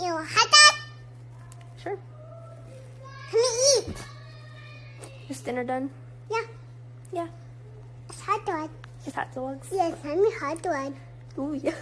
You want hot dog? Sure. Can we eat? Is dinner done? Yeah. Yeah. It's hot dog. It's hot dogs. Yes, I'm a hot dog. Ooh, yeah.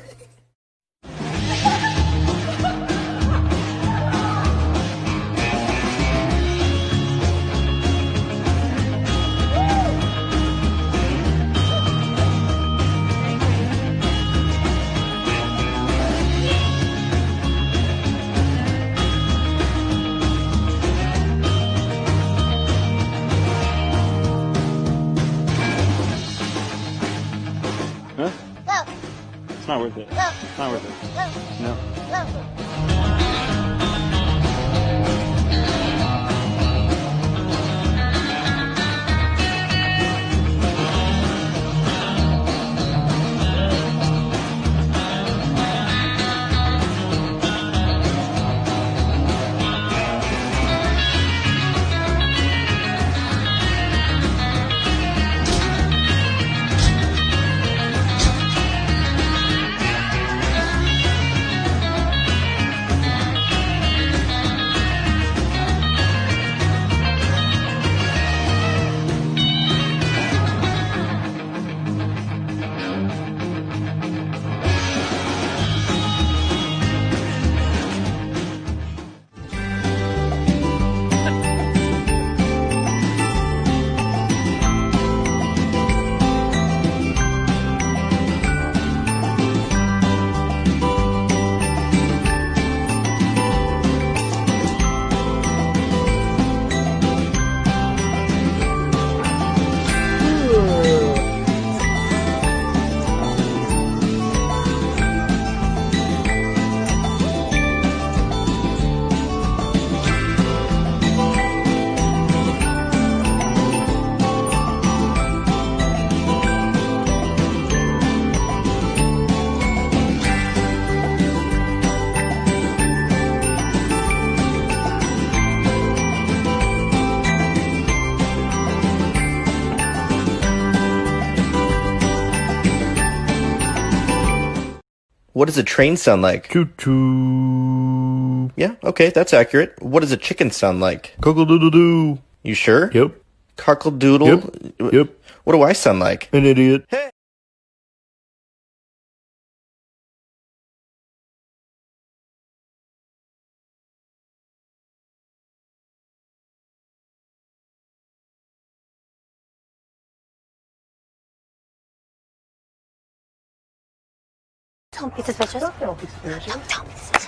Huh? Go. It's not worth it. Go. It's not worth it. Go. No. Go. What does a train sound like? Choo-choo. Yeah, okay, that's accurate. What does a chicken sound like? Cockle-doodle-doo. You sure? Yep. Cockle-doodle? Yep. What do I sound like? An idiot. Hey! Don't be suspicious. Don't be suspicious.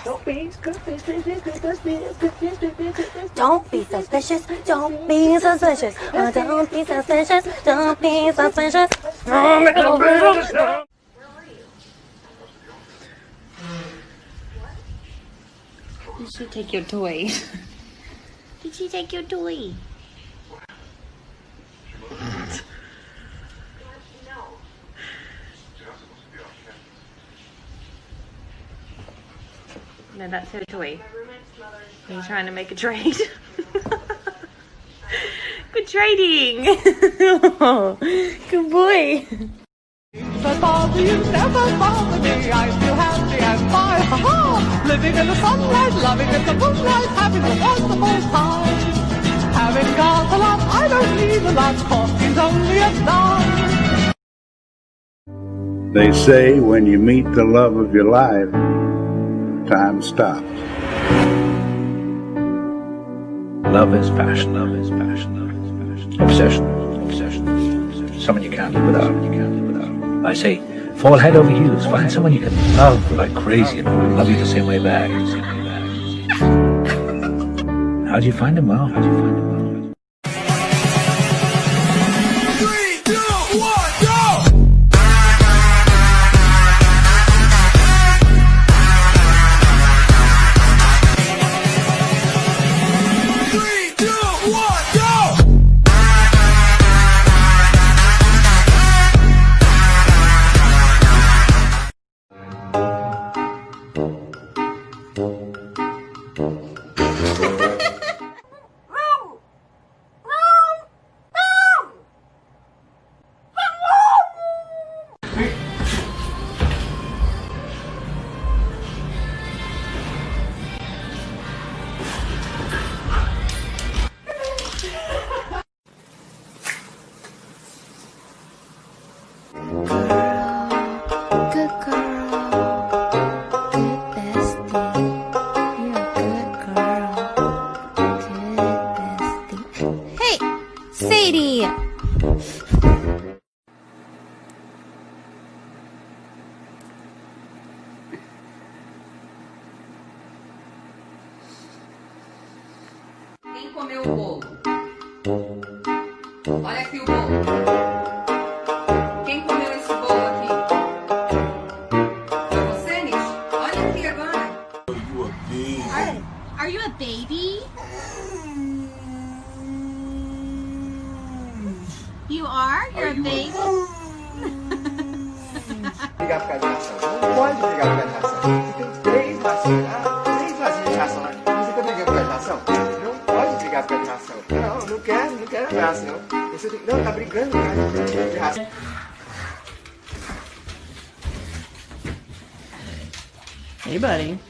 Don't be suspicious. Don't be suspicious. Don't be suspicious. Don't be suspicious. Don't be suspicious. Did she take your toy? Did she take your toy? No, that's her toy. Are you trying to make a trade? Good trading. Good boy. But bother you, never bother me. I feel happy and fine, ha-ha. Living in the sunlight, loving in the moonlight, having a wonderful time. Having got a lot, I don't need a lot. Coffee's only a dime. They say when you meet the love of your life, time stops. Love is passion. Love is passion. Love is passion. Obsession. Obsession. Obsession. Someone you can't live without. You can't live without. I say, fall head over heels. Find someone you can love like crazy and who will love you the same way back. How do you find him? Well, how do you find him? Well. 3, 2, 1, go! comeu o bolo? Olha aqui o bolo. Quem comeu esse bolo aqui? Foi você, Nish? Olha aqui agora. Are you a baby? You are? You're a baby? Ligar por causa de ração. Não pode ligar por causa de ração. Você tem 3 vacinas. Ah, 3 vacinas de ração. Você tá brigando por causa de ração? Não pode brigar por causa de ração. Não quero abraço, não. Você tem... Não, tá brigando por causa de ração. Hey, buddy.